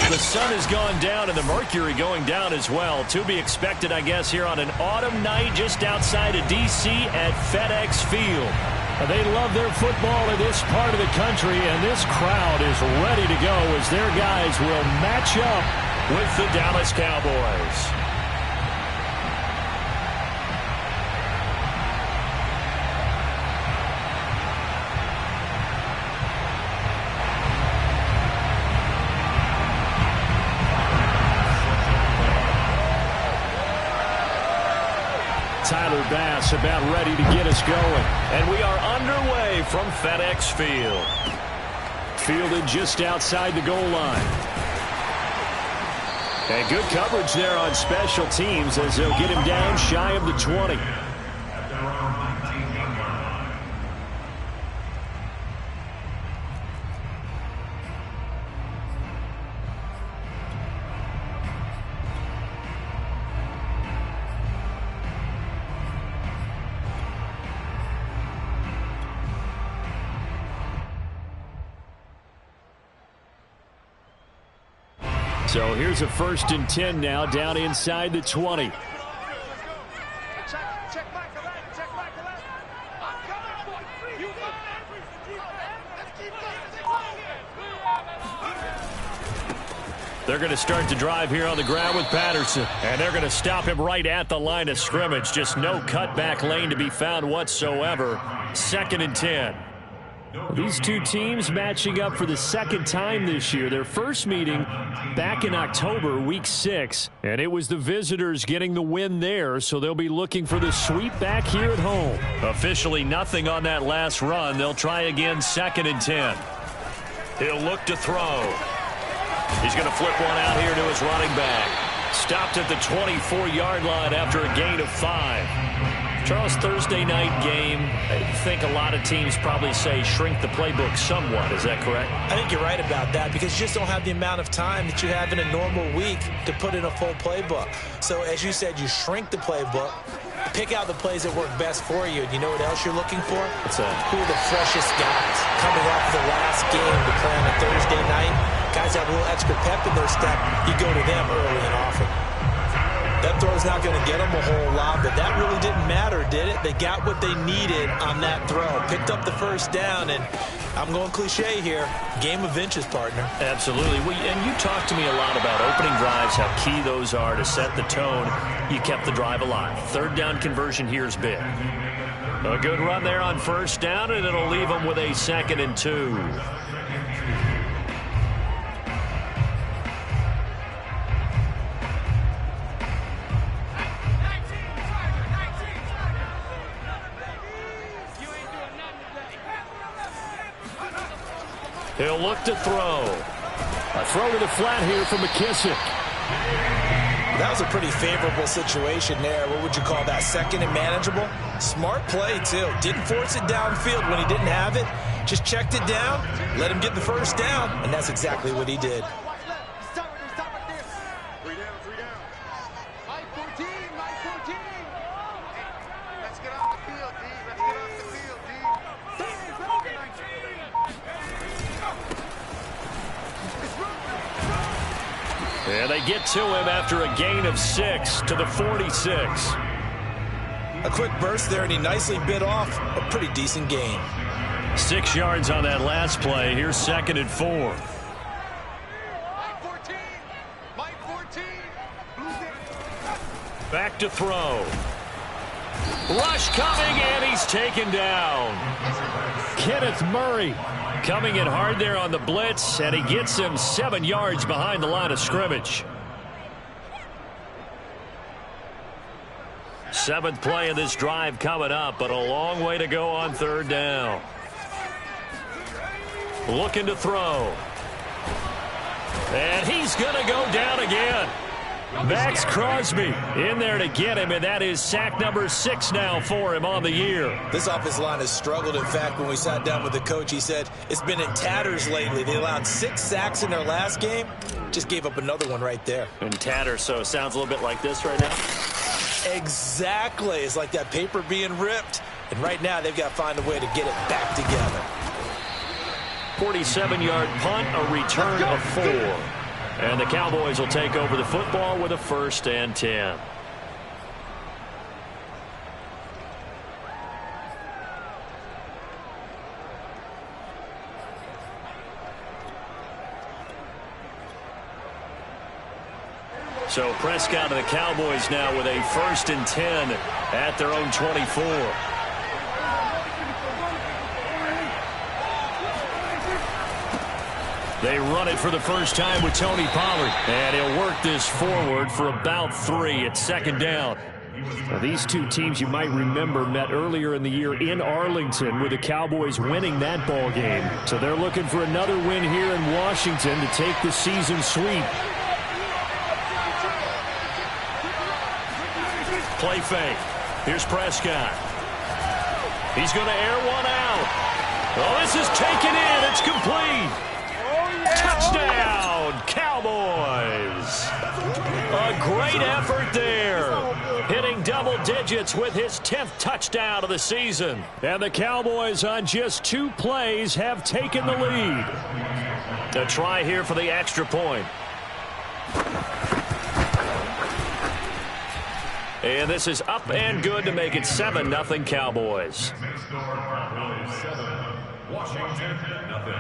The sun has gone down and the mercury going down as well. To be expected, I guess, here on an autumn night just outside of D.C. at FedEx Field. They love their football in this part of the country, and this crowd is ready to go as their guys will match up with the Dallas Cowboys. Tyler Bass about ready to get us going. And we are underway from FedEx Field. Fielded just outside the goal line. And good coverage there on special teams as they'll get him down shy of the 20. So here's a 1st and 10 now down inside the 20. They're going to start to drive here on the ground with Patterson. And they're going to stop him right at the line of scrimmage. Just no cutback lane to be found whatsoever. 2nd and 10. These two teams matching up for the 2nd time this year. Their first meeting back in October, week 6. And it was the visitors getting the win there, so they'll be looking for the sweep back here at home. Officially nothing on that last run. They'll try again 2nd and 10. He'll look to throw. He's going to flip one out here to his running back. Stopped at the 24-yard line after a gain of 5. Charles, Thursday night game, I think a lot of teams probably say shrink the playbook somewhat. Is that correct? I think you're right about that because you just don't have the amount of time that you have in a normal week to put in a full playbook. So as you said, you shrink the playbook, pick out the plays that work best for you. And you know what else you're looking for? What's that? Who are the freshest guys coming off the last game to play on a Thursday night? Guys have a little extra pep in their step. You go to them early and often. That throw's not going to get them a whole lot, but that really didn't matter, did it? They got what they needed on that throw. Picked up the 1st down, and I'm going cliche here. Game of inches, partner. Absolutely. And you talked to me a lot about opening drives, how key those are to set the tone. You kept the drive alive. 3rd down conversion here is big. A good run there on 1st down, and it'll leave them with a 2nd and 2. He'll look to throw. A throw to the flat here from McKissick. That was a pretty favorable situation there. What would you call that? 2nd and manageable? Smart play, too. Didn't force it downfield when he didn't have it. Just checked it down, let him get the 1st down, and that's exactly what he did. And they get to him after a gain of 6 to the 46. A quick burst there, and he nicely bit off a pretty decent gain. 6 yards on that last play. Here's 2nd and 4. Back to throw. Rush coming, and he's taken down. Kenneth Murray coming in hard there on the blitz, and he gets him 7 yards behind the line of scrimmage. 7th play of this drive coming up, but a long way to go on 3rd down. Looking to throw. And he's going to go down again. Max Crosby in there to get him, and that is sack number 6 now for him on the year. This offensive line has struggled. In fact, when we sat down with the coach, he said it's been in tatters lately. They allowed 6 sacks in their last game. Just gave up another one right there. In tatters, so it sounds a little bit like this right now? Exactly. It's like that paper being ripped. And right now, they've got to find a way to get it back together. 47-yard punt, a return of 4. And the Cowboys will take over the football with a 1st and 10. So Prescott and the Cowboys now with a 1st and 10 at their own 24. They run it for the first time with Tony Pollard. And he'll work this forward for about 3 at 2nd down. Now, these two teams, you might remember, met earlier in the year in Arlington with the Cowboys winning that ball game. So they're looking for another win here in Washington to take the season sweep. Play fake. Here's Prescott. He's going to air one out. Oh, this is taken in. It's complete. Touchdown, Cowboys. A great effort there. Hitting double digits with his 10th touchdown of the season. And the Cowboys on just 2 plays have taken the lead. A try here for the extra point. And this is up and good to make it 7-0 Cowboys. Washington, nothing.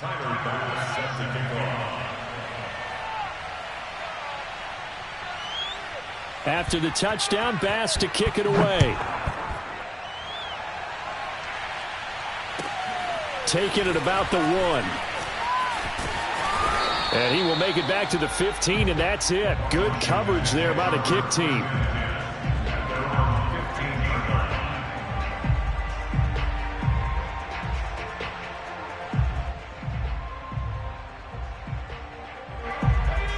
Timer set to kick off. After the touchdown, Bass to kick it away. Taking it about the 1. And he will make it back to the 15, and that's it. Good coverage there by the kick team.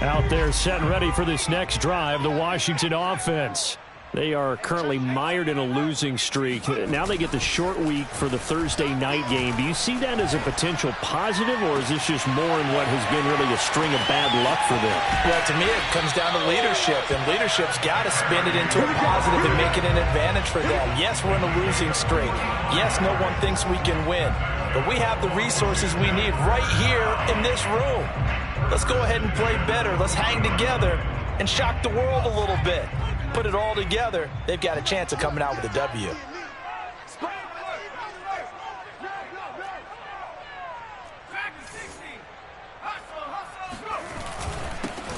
Out there set and ready for this next drive, the Washington offense. They are currently mired in a losing streak. Now they get the short week for the Thursday night game. Do you see that as a potential positive, or is this just more in what has been really a string of bad luck for them? Well, to me, it comes down to leadership, and leadership's got to spin it into a positive and make it an advantage for them. Yes, we're in a losing streak. Yes, no one thinks we can win, but we have the resources we need right here in this room. Let's go ahead and play better. Let's hang together and shock the world a little bit. Put it all together, they've got a chance of coming out with a W.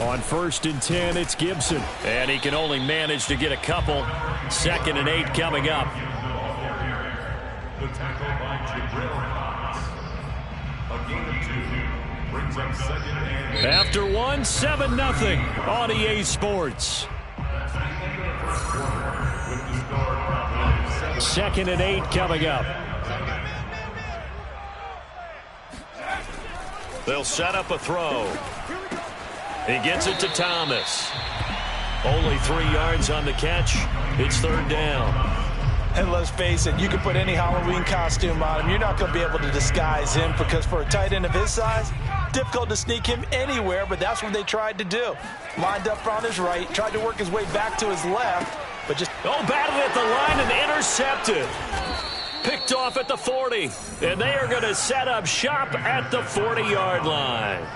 On 1st and 10, it's Gibson. And he can only manage to get a couple. 2nd and 8 coming up. The tackle by Jibril Cox. A gain of 2 brings up 2nd and 8. After 1, 7-0 on EA Sports. 2nd and 8 coming up. They'll set up a throw. He gets it to Thomas. Only 3 yards on the catch. It's 3rd down. And let's face it, you can put any Halloween costume on him. You're not going to be able to disguise him, because for a tight end of his size, difficult to sneak him anywhere, but that's what they tried to do. Lined up on his right, tried to work his way back to his left, but just... Oh, battled at the line and intercepted. Picked off at the 40. And they are going to set up shop at the 40-yard line.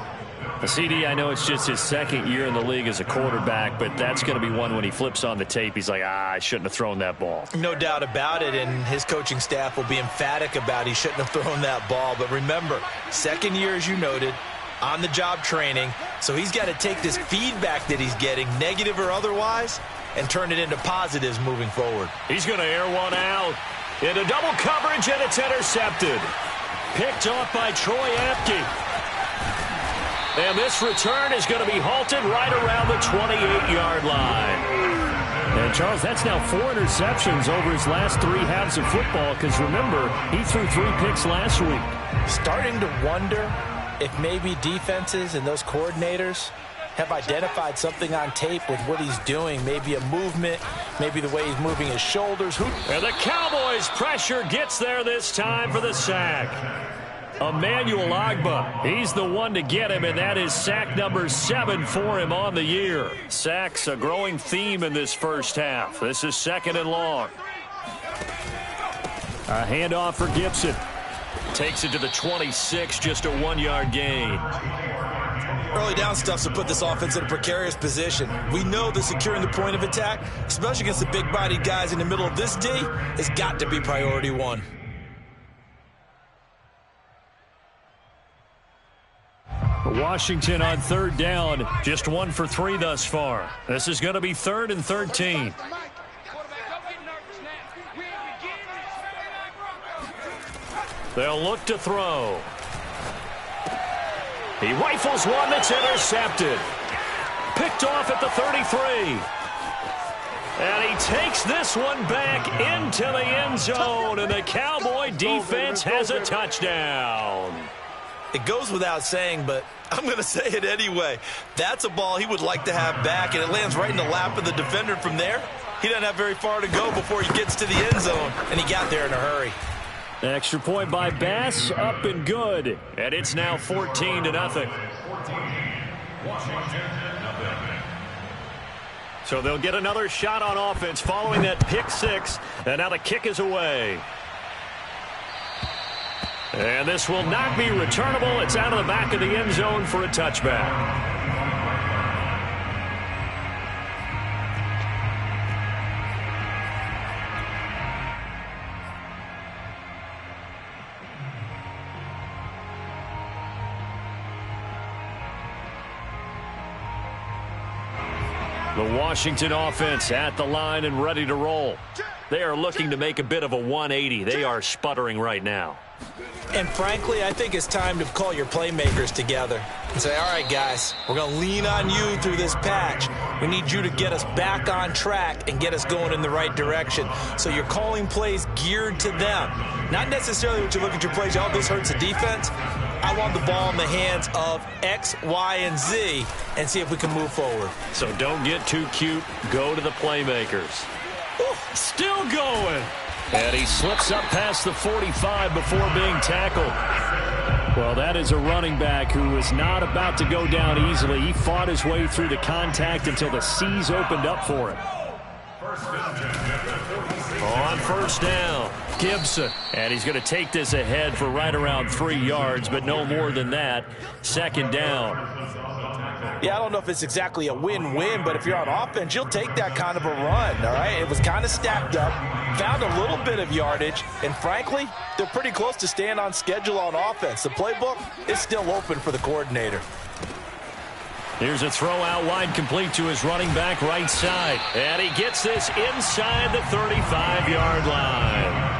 CD, I know it's just his 2nd year in the league as a quarterback, but that's going to be one when he flips on the tape. He's like, I shouldn't have thrown that ball. No doubt about it, and his coaching staff will be emphatic about he shouldn't have thrown that ball. But remember, 2nd year, as you noted, on-the-job training, so he's got to take this feedback that he's getting, negative or otherwise, and turn it into positives moving forward. He's going to air one out into double coverage, and it's intercepted. Picked off by Troy Apke. And this return is going to be halted right around the 28-yard line. And, Charles, that's now 4 interceptions over his last 3 halves of football, because, remember, he threw 3 picks last week. Starting to wonder if maybe defenses and those coordinators have identified something on tape with what he's doing. Maybe a movement, maybe the way he's moving his shoulders. And the Cowboys' pressure gets there this time for the sack. Emmanuel Ogbah, he's the one to get him, and that is sack number 7 for him on the year. Sacks a growing theme in this first half. This is 2nd and long. A handoff for Gibson. Takes it to the 26, just a 1-yard gain. Early down stuff to put this offense in a precarious position. We know that securing the point of attack, especially against the big-bodied guys in the middle of this D, has got to be priority one. Washington on 3rd down, just 1 for 3 thus far. This is going to be 3rd and 13. They'll look to throw. He rifles one that's intercepted. Picked off at the 33. And he takes this one back into the end zone, and the Cowboy defense has a touchdown. It goes without saying, but I'm going to say it anyway. That's a ball he would like to have back, and it lands right in the lap of the defender from there. He doesn't have very far to go before he gets to the end zone, and he got there in a hurry. Extra point by Bass, up and good. And it's now 14-0. So they'll get another shot on offense following that pick 6. And now the kick is away. And this will not be returnable. It's out of the back of the end zone for a touchback. The Washington offense at the line and ready to roll. They are looking to make a bit of a 180. They are sputtering right now. And frankly, I think it's time to call your playmakers together and say, all right, guys, we're going to lean on you through this patch. We need you to get us back on track and get us going in the right direction. So you're calling plays geared to them. Not necessarily what you look at your plays, oh, this hurts the defense. I want the ball in the hands of X, Y, and Z and see if we can move forward. So don't get too cute. Go to the playmakers. Ooh, still going. And he slips up past the 45 before being tackled. Well, that is a running back who is not about to go down easily. He fought his way through the contact until the C's opened up for him. On 1st down, Gibson. And he's going to take this ahead for right around 3 yards, but no more than that. 2nd down. Yeah, I don't know if it's exactly a win-win, but if you're on offense, you'll take that kind of a run, all right? It was kind of stacked up, found a little bit of yardage, and frankly, they're pretty close to staying on schedule on offense. The playbook is still open for the coordinator. Here's a throw out wide, complete to his running back right side. And he gets this inside the 35-yard line.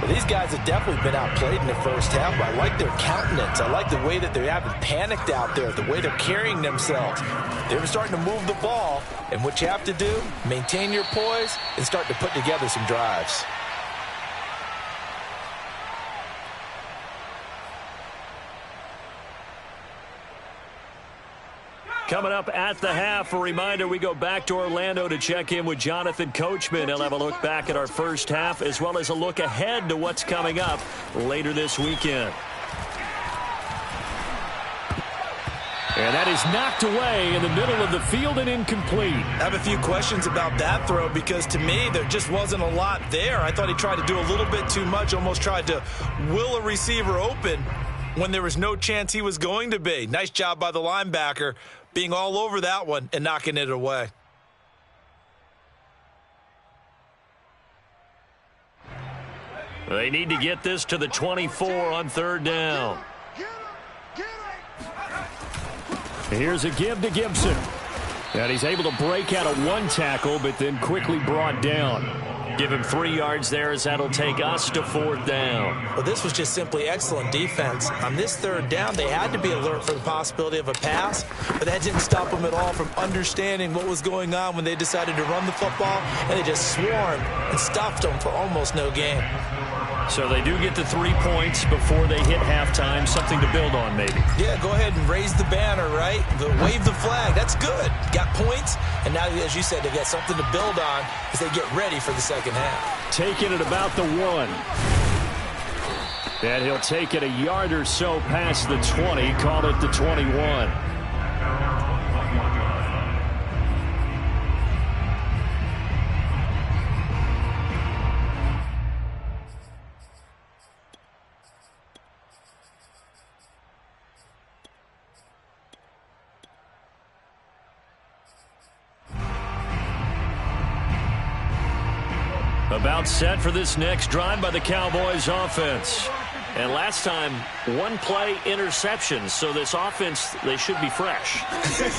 Well, these guys have definitely been outplayed in the first half, but I like their countenance. I like the way that they haven't panicked out there, the way they're carrying themselves. They're starting to move the ball, and what you have to do, maintain your poise and start to put together some drives. Coming up at the half, a reminder, we go back to Orlando to check in with Jonathan Coachman. He'll have a look back at our first half as well as a look ahead to what's coming up later this weekend. And that is knocked away in the middle of the field and incomplete. I have a few questions about that throw because to me there just wasn't a lot there. I thought he tried to do a little bit too much, almost tried to will a receiver open when there was no chance he was going to be. Nice job by the linebacker being all over that one and knocking it away. They need to get this to the 24 on 3rd down. Here's a give to Gibson. And he's able to break out of 1 tackle, but then quickly brought down. Give him 3 yards there as that'll take us to 4th down. Well, this was just simply excellent defense. On this 3rd down, they had to be alert for the possibility of a pass, but that didn't stop them at all from understanding what was going on when they decided to run the football, and they just swarmed and stuffed them for almost no gain. So they do get the 3 points before they hit halftime, something to build on maybe. Yeah, go ahead and raise the banner, right? Wave the flag. That's good. Got points, and now, as you said, they got something to build on as they get ready for the second half. Taking it about the 1. And he'll take it a yard or so past the 20, call it the 21. About set for this next drive by the Cowboys offense. And last time, one play interception. So this offense, they should be fresh.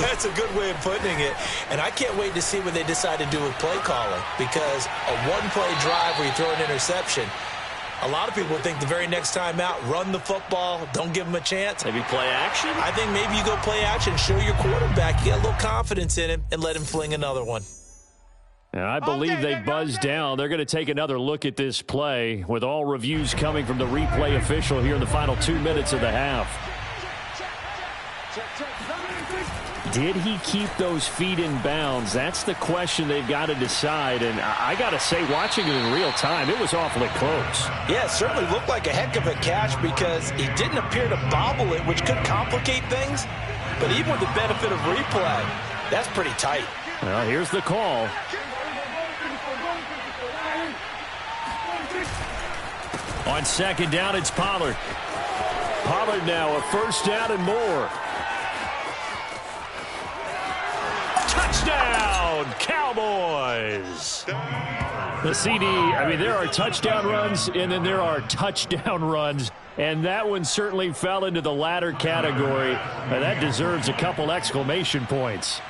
That's a good way of putting it. And I can't wait to see what they decide to do with play calling. Because a one-play drive where you throw an interception, a lot of people think the very next time out, run the football, don't give them a chance. Maybe play action? I think maybe you go play action, show your quarterback, you get a little confidence in him, and let him fling another one. And I believe they buzzed down. They're going to take another look at this play with all reviews coming from the replay official here in the final 2 minutes of the half. Did he keep those feet in bounds? That's the question they've got to decide. And I got to say, watching it in real time, it was awfully close. Yeah, it certainly looked like a heck of a catch because he didn't appear to bobble it, which could complicate things. But even with the benefit of replay, that's pretty tight. Well, here's the call. On second down, it's Pollard. Pollard now a first down and more. Touchdown, Cowboys. The CD, I mean, there are touchdown runs, and then there are touchdown runs. And that one certainly fell into the latter category. And that deserves a couple exclamation points.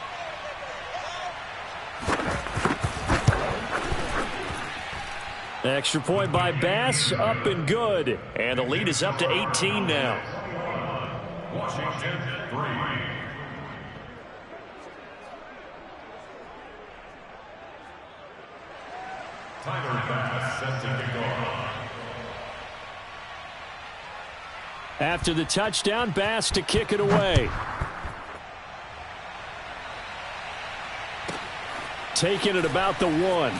Extra point by Bass, up and good. And the lead is up to 18 now. Washington 3. Tyler Bass set to kick off. After the touchdown, Bass to kick it away. Taking it about the 1.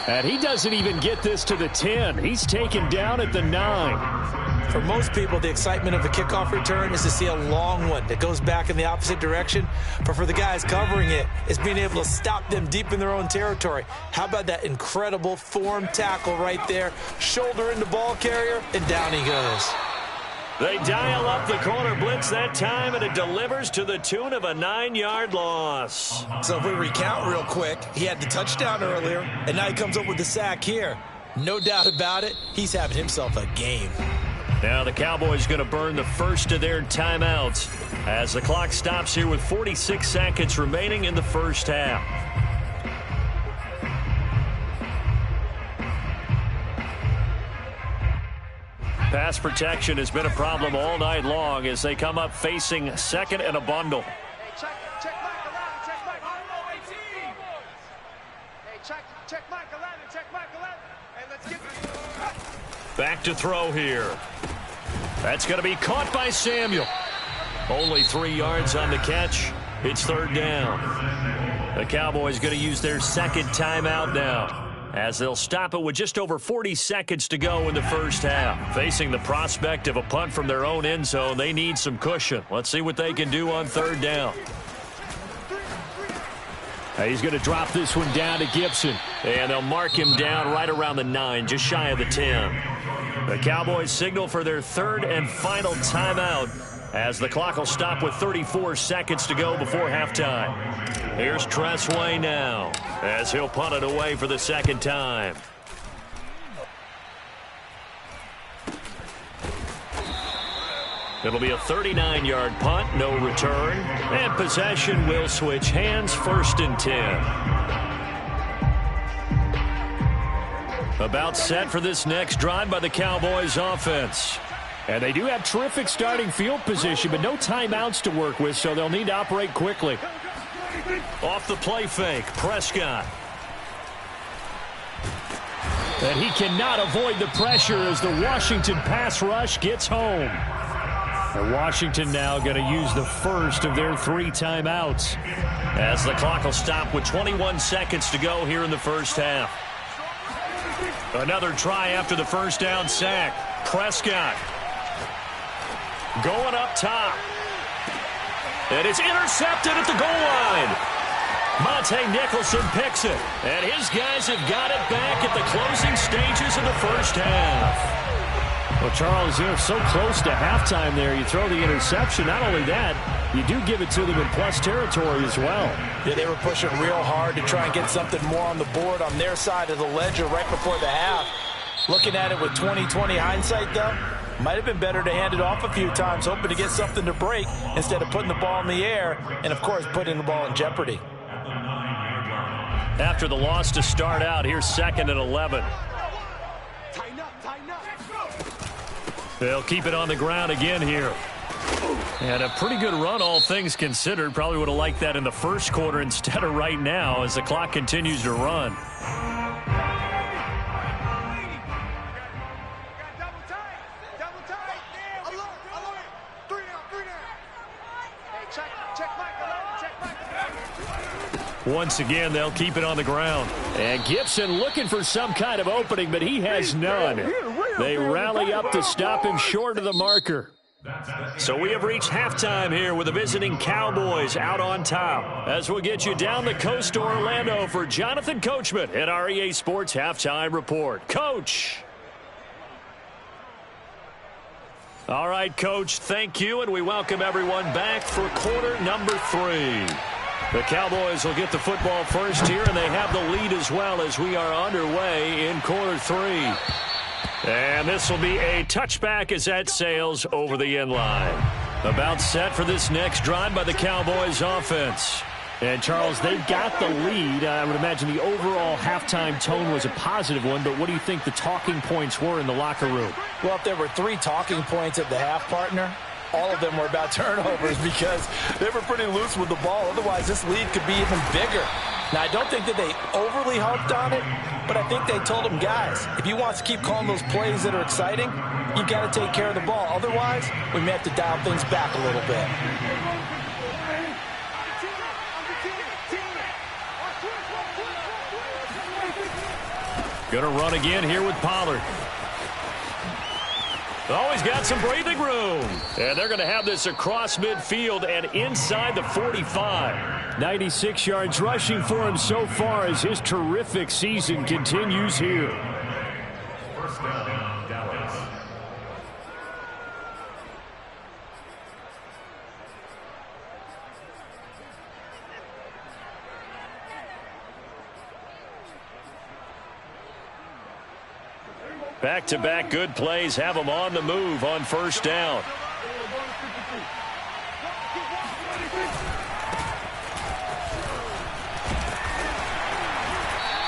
And he doesn't even get this to the 10. He's taken down at the 9. For most people, the excitement of the kickoff return is to see a long one that goes back in the opposite direction. But for the guys covering it, it's being able to stop them deep in their own territory. How about that incredible form tackle right there? Shoulder into ball carrier, and down he goes. They dial up the corner blitz that time, and it delivers to the tune of a 9-yard loss. So if we recount real quick, he had the touchdown earlier, and now he comes up with the sack here. No doubt about it, he's having himself a game. Now the Cowboys going to burn the first of their timeouts as the clock stops here with 46 seconds remaining in the first half. Pass protection has been a problem all night long as they come up facing second and a bundle. Hey, check Mike Allen, check Mike Allen, 18. Hey, check Mike Allen, and let's get back to throw here. That's going to be caught by Samuel. Only 3 yards on the catch. It's third down. The Cowboys going to use their second timeout now, as they'll stop it with just over 40 seconds to go in the first half. Facing the prospect of a punt from their own end zone, they need some cushion. Let's see what they can do on third down. He's going to drop this one down to Gibson, and they'll mark him down right around the 9, just shy of the 10. The Cowboys signal for their third and final timeout as the clock will stop with 34 seconds to go before halftime. Here's Tressway now as he'll punt it away for the second time. It'll be a 39-yard punt, no return, and possession will switch hands, first and 10. About set for this next drive by the Cowboys offense. And they do have terrific starting field position, but no timeouts to work with, so they'll need to operate quickly. Off the play fake, Prescott. And he cannot avoid the pressure as the Washington pass rush gets home. And Washington now going to use the first of their 3 timeouts, as the clock will stop with 21 seconds to go here in the first half. Another try after the first down sack. Prescott going up top. And it's intercepted at the goal line. Monte Nicholson picks it. And his guys have got it back at the closing stages of the first half. Well, Charles, you're so close to halftime there. You throw the interception. Not only that, you do give it to them in plus territory as well. Yeah, they were pushing real hard to try and get something more on the board on their side of the ledger right before the half. Looking at it with 20/20 hindsight, though, might have been better to hand it off a few times, hoping to get something to break instead of putting the ball in the air and, of course, putting the ball in jeopardy. After the loss to start out, here's 2nd and 11. They'll keep it on the ground again here. And a pretty good run, all things considered. Probably would have liked that in the first quarter instead of right now as the clock continues to run. Once again, they'll keep it on the ground. And Gibson looking for some kind of opening, but he has none. They rally up to stop him short of the marker. So we have reached halftime here with the visiting Cowboys out on top. As we'll get you down the coast to Orlando for Jonathan Coachman at our EA Sports Halftime Report. Coach. All right, Coach, thank you, and we welcome everyone back for quarter number 3. The Cowboys will get the football first here, and they have the lead as well as we are underway in quarter 3. And this will be a touchback as that sails over the end line. About set for this next drive by the Cowboys offense. And, Charles, they've got the lead. I would imagine the overall halftime tone was a positive one, but what do you think the talking points were in the locker room? Well, if there were 3 talking points at the half, partner, all of them were about turnovers because they were pretty loose with the ball. Otherwise, this lead could be even bigger. Now, I don't think that they overly harped on it, but I think they told them, guys, if you want to keep calling those plays that are exciting, you've got to take care of the ball. Otherwise, we may have to dial things back a little bit. Going to run again here with Pollard. Always got some breathing room. And they're going to have this across midfield and inside the 45. 96 yards rushing for him so far as his terrific season continues here. First down, Dallas. Back-to-back good plays have them on the move on first down.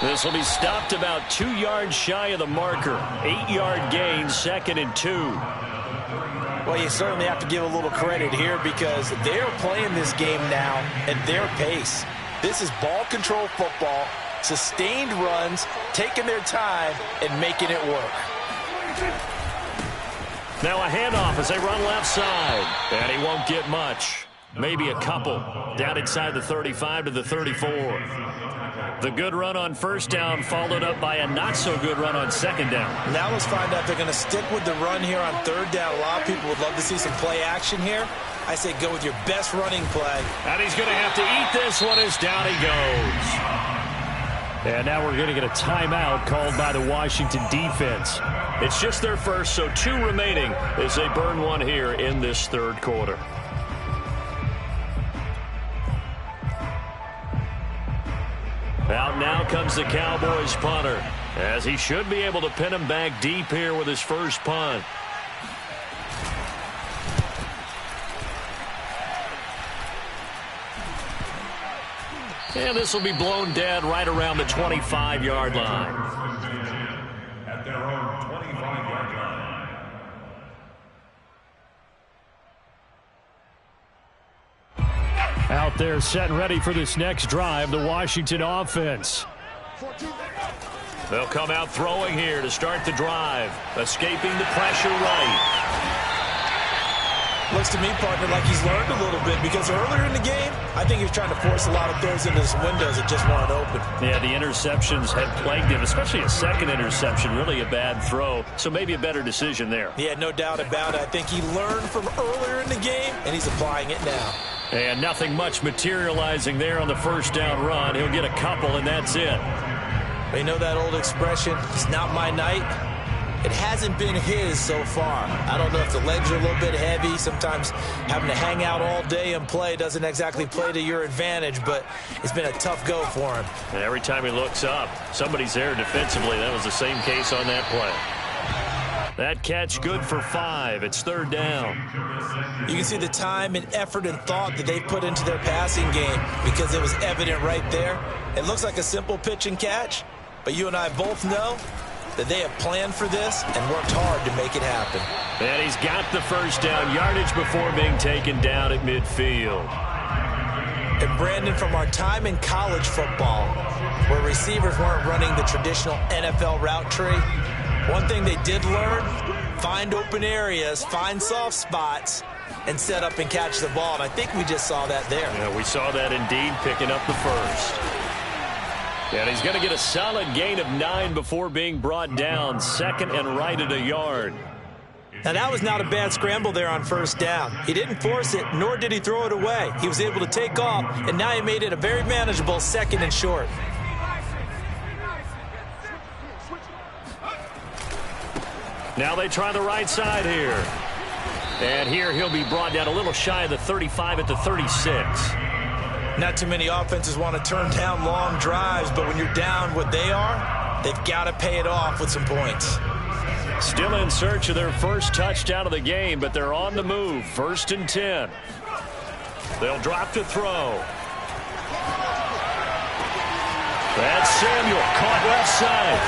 This will be stopped about 2 yards shy of the marker. 8-yard gain, 2nd and 2. Well, you certainly have to give a little credit here because they're playing this game now at their pace. This is ball control football. Sustained runs, taking their time, and making it work. Now a handoff as they run left side. And he won't get much. Maybe a couple. Down inside the 35 to the 34. The good run on first down followed up by a not-so-good run on second down. Now let's find out if they're going to stick with the run here on third down. A lot of people would love to see some play action here. I say go with your best running play. And he's going to have to eat this one as down he goes. And now we're going to get a timeout called by the Washington defense. It's just their first, so 2 remaining as they burn one here in this third quarter. Out now comes the Cowboys punter, as he should be able to pin him back deep here with his first punt. And this will be blown dead right around the 25-yard line. At their own 25-yard line. Out there set and ready for this next drive, the Washington offense. They'll come out throwing here to start the drive, escaping the pressure right. Looks to me, partner, like he's learned a little bit because earlier in the game, I think he was trying to force a lot of throws into his windows that just weren't open. Yeah, the interceptions had plagued him, especially a second interception, really a bad throw. So maybe a better decision there. Yeah, no doubt about it. I think he learned from earlier in the game, and he's applying it now. And nothing much materializing there on the first down run. He'll get a couple, and that's it. You know that old expression, it's not my night. It hasn't been his so far. I don't know if the legs are a little bit heavy. Sometimes having to hang out all day and play doesn't exactly play to your advantage, but it's been a tough go for him. And every time he looks up, somebody's there defensively. That was the same case on that play. That catch good for 5. It's 3rd down. You can see the time and effort and thought that they put into their passing game because it was evident right there. It looks like a simple pitch and catch, but you and I both know that they have planned for this and worked hard to make it happen. And he's got the first down yardage before being taken down at midfield. And Brandon, from our time in college football, where receivers weren't running the traditional NFL route tree, one thing they did learn, find open areas, find soft spots, and set up and catch the ball. And I think we just saw that there. Yeah, we saw that indeed, picking up the first. And he's going to get a solid gain of 9 before being brought down. 2nd and right at a yard. Now, that was not a bad scramble there on 1st down. He didn't force it, nor did he throw it away. He was able to take off, and now he made it a very manageable 2nd and short. Now they try the right side here. And here he'll be brought down a little shy of the 35 at the 36. Not too many offenses want to turn down long drives, but when you're down what they are, they've got to pay it off with some points. Still in search of their first touchdown of the game, but they're on the move. 1st and 10. They'll drop to throw. That's Samuel, caught left side.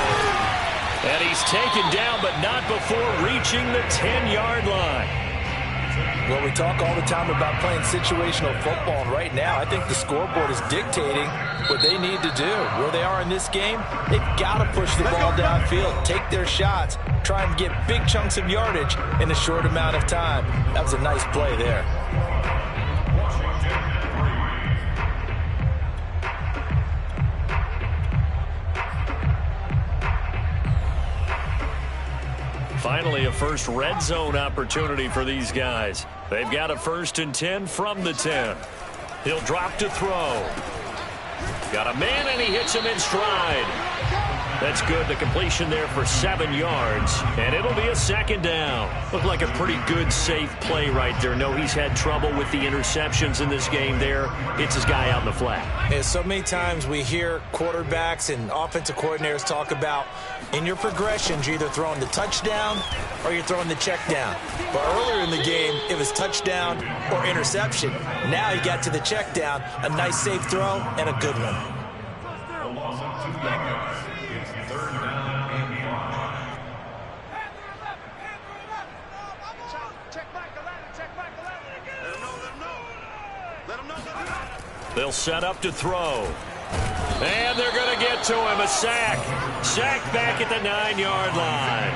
And he's taken down, but not before reaching the 10-yard line. Well, we talk all the time about playing situational football, and right now I think the scoreboard is dictating what they need to do. Where they are in this game, they've got to push the ball downfield, take their shots, try and get big chunks of yardage in a short amount of time. That was a nice play there. Finally, a first red zone opportunity for these guys. They've got a 1st and 10 from the 10. He'll drop to throw. Got a man, and he hits him in stride. That's good. The completion there for 7 yards, and it'll be a 2nd down. Looked like a pretty good, safe play right there. No, he's had trouble with the interceptions in this game there. Hits his guy out in the flat. Yeah, so many times we hear quarterbacks and offensive coordinators talk about in your progressions, you're either throwing the touchdown or you're throwing the check down. But earlier in the game, it was touchdown or interception. Now he got to the check down, a nice safe throw and a good one. A loss of 2 yards. It's 3rd down and 5. Check back the ladder, check back the ladder. Let them know, let them know. Let them know, let them know. They'll set up to throw. And they're going to get to him. A sack. Sack back at the 9-yard line.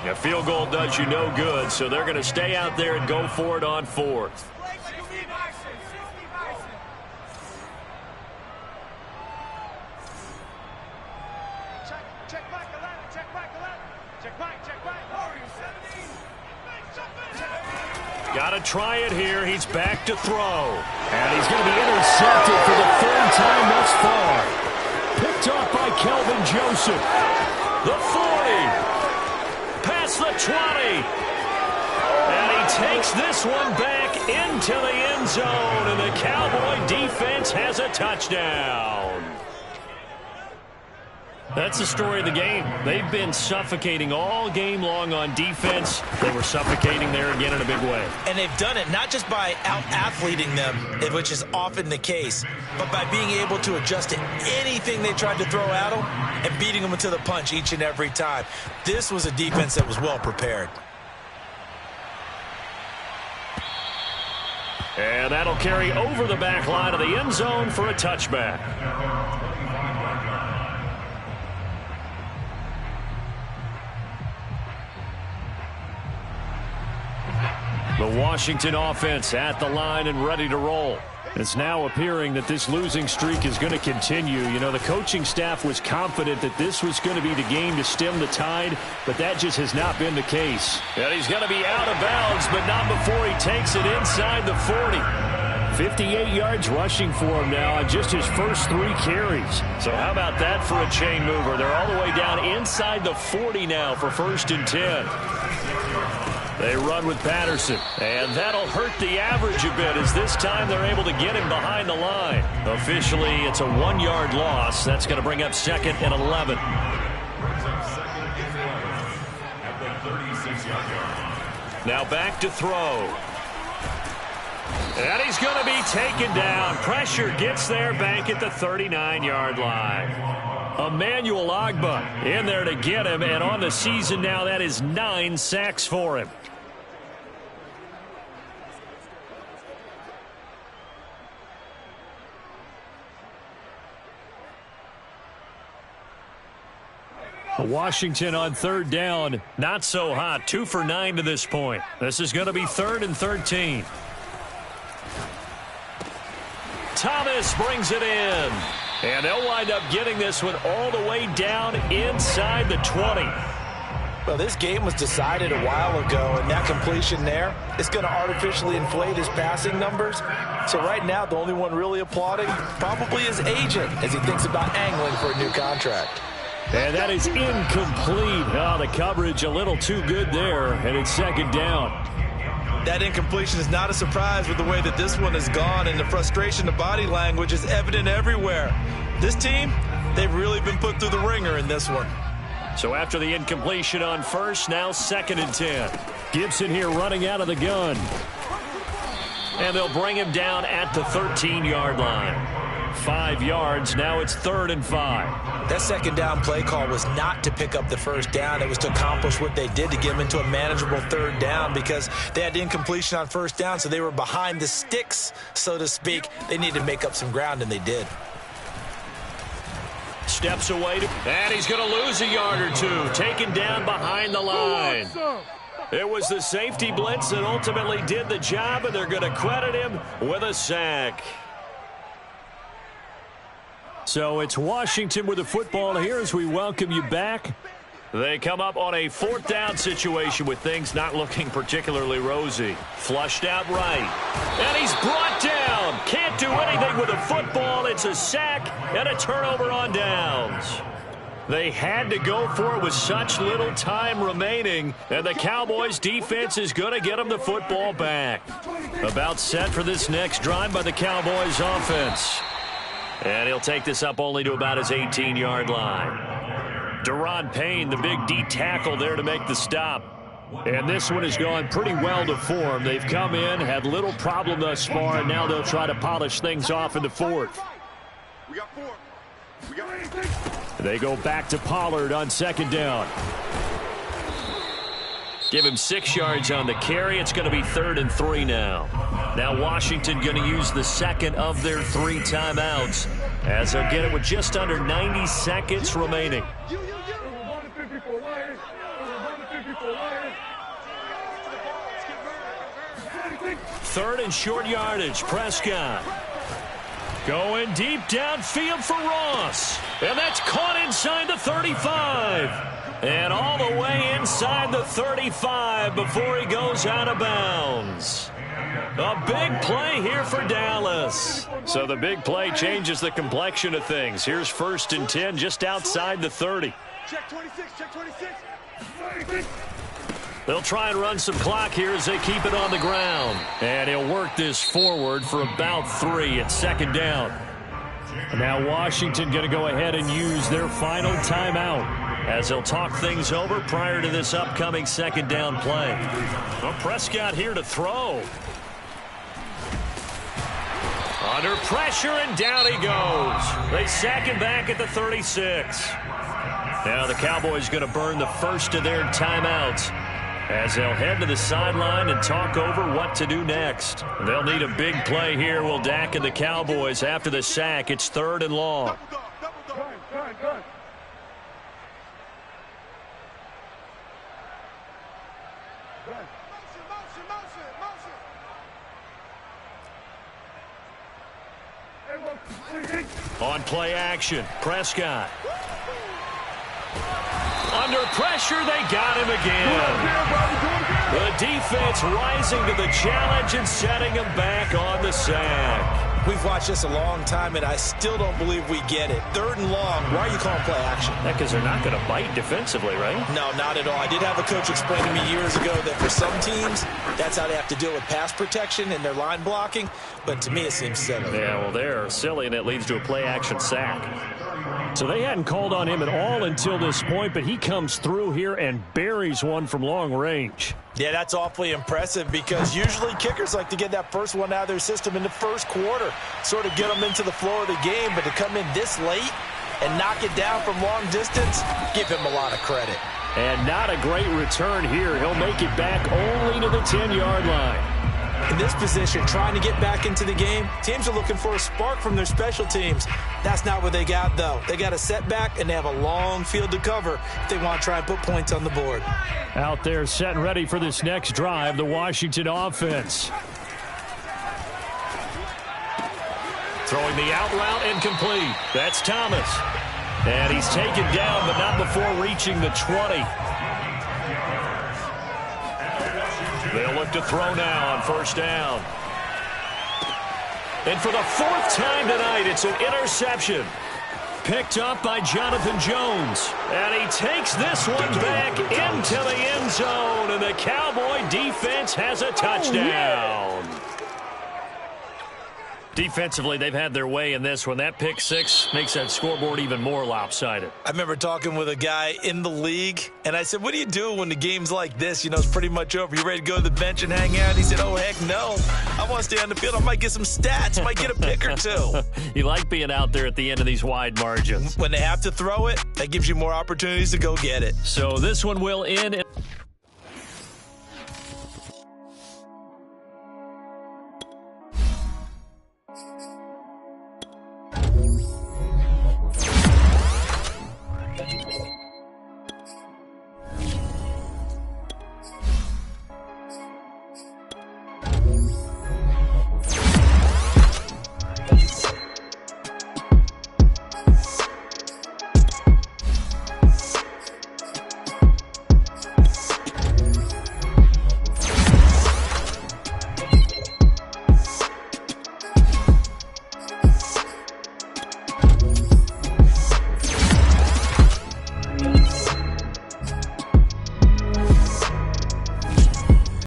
A field goal does you no good, so they're going to stay out there and go for it on 4th. Check back the ladder, check back the ladder. Check back, check back. Got to try it here. He's back to throw. And he's going to be intercepted for the 3rd time thus far. Picked off by Kelvin Joseph. The 40. Past the 20. And he takes this one back into the end zone. And the Cowboy defense has a touchdown. That's the story of the game. They've been suffocating all game long on defense. They were suffocating there again in a big way. And they've done it not just by out-athleting them, which is often the case, but by being able to adjust to anything they tried to throw at them and beating them to the punch each and every time. This was a defense that was well prepared. And that'll carry over the back line of the end zone for a touchback. The Washington offense at the line and ready to roll. It's now appearing that this losing streak is going to continue. You know, the coaching staff was confident that this was going to be the game to stem the tide, but that just has not been the case. And he's going to be out of bounds, but not before he takes it inside the 40. 58 yards rushing for him now on just his first 3 carries. So how about that for a chain mover? They're all the way down inside the 40 now for 1st and 10. They run with Patterson, and that'll hurt the average a bit as this time they're able to get him behind the line. Officially, it's a 1-yard loss. That's going to bring up 2nd and 11. Now back to throw. And he's going to be taken down. Pressure gets there back at the 39-yard line. Emmanuel Ogbah in there to get him, and on the season now that is 9 sacks for him. Washington on 3rd down. Not so hot. 2 for 9 to this point. This is going to be 3rd and 13. Thomas brings it in. And they'll wind up getting this one all the way down inside the 20. Well, this game was decided a while ago, and that completion there is going to artificially inflate his passing numbers. So right now, the only one really applauding probably his agent as he thinks about angling for a new contract. And that is incomplete. Oh, the coverage a little too good there, and it's 2nd down. That incompletion is not a surprise with the way that this one has gone, and the frustration, the body language is evident everywhere. This team, they've really been put through the ringer in this one. So after the incompletion on 1st, now 2nd and 10. Gibson here running out of the gun. And they'll bring him down at the 13-yard line. 5 yards, now it's 3rd and 5. That 2nd down play call was not to pick up the 1st down. It was to accomplish what they did to get them into a manageable 3rd down because they had the incompletion on 1st down, so they were behind the sticks, so to speak. They needed to make up some ground, and they did. Steps away, and he's going to lose a yard or 2. Taken down behind the line. It was the safety blitz that ultimately did the job, and they're going to credit him with a sack. So it's Washington with the football here as we welcome you back. They come up on a 4th down situation with things not looking particularly rosy. Flushed out right. And he's brought down. Can't do anything with the football. It's a sack and a turnover on downs. They had to go for it with such little time remaining, and the Cowboys defense is going to get them the football back. About set for this next drive by the Cowboys offense. And he'll take this up only to about his 18-yard line. Deron Payne, the big D tackle there to make the stop. And this one has gone pretty well to form. They've come in, had little problem thus far, and now they'll try to polish things off in the 4th. We got 4. We got 8. They go back to Pollard on 2nd down. Give him 6 yards on the carry. It's going to be 3rd and 3 now. Now Washington going to use the 2nd of their 3 timeouts as they'll get it with just under 90 seconds remaining. 3rd and short yardage. Prescott going deep downfield for Ross. And that's caught inside the 35. And all the way inside the 35 before he goes out of bounds. A big play here for Dallas. So the big play changes the complexion of things. Here's 1st and 10 just outside the 30. Check 26, check 26. They'll try and run some clock here as they keep it on the ground. And he'll work this forward for about 3 at 2nd down. Now Washington going to go ahead and use their final timeout as they'll talk things over prior to this upcoming 2nd down play. Well, Prescott here to throw. Under pressure, and down he goes. They sack him back at the 36. Now the Cowboys going to burn the first of their timeouts as they'll head to the sideline and talk over what to do next. They'll need a big play here, will Dak and the Cowboys after the sack. It's 3rd and long. On play action, Prescott. Under pressure, they got him again. The defense rising to the challenge and setting him back on the sack. We've watched this a long time, and I still don't believe we get it. 3rd and long. Why are you calling play action? That's because they're not going to bite defensively, right? No, not at all. I did have a coach explain to me years ago that for some teams, that's how they have to deal with pass protection and their line blocking. But to me, it seems silly. Yeah, well, they're silly, and it leads to a play action sack. So they hadn't called on him at all until this point, but he comes through here and buries one from long range. Yeah, that's awfully impressive because usually kickers like to get that first one out of their system in the first quarter, sort of get them into the flow of the game, but to come in this late and knock it down from long distance, give him a lot of credit. And not a great return here. He'll make it back only to the 10-yard line. In this position, trying to get back into the game, teams are looking for a spark from their special teams. That's not what they got, though. They got a setback, and they have a long field to cover if they want to try and put points on the board. Out there set and ready for this next drive, the Washington offense. Throwing the out route incomplete. That's Thomas. And he's taken down, but not before reaching the 20. They'll look to throw now on 1st down. And for the 4th time tonight, it's an interception. Picked up by Jonathan Jones. And he takes this one back into the end zone. And the Cowboy defense has a touchdown. Defensively, they've had their way in this one. That pick 6 makes that scoreboard even more lopsided. I remember talking with a guy in the league, and I said, what do you do when the game's like this? You know, it's pretty much over. You ready to go to the bench and hang out? He said, oh, heck no. I want to stay on the field. I might get some stats. Might get a pick or 2. You like being out there at the end of these wide margins. When they have to throw it, that gives you more opportunities to go get it. So this one will end.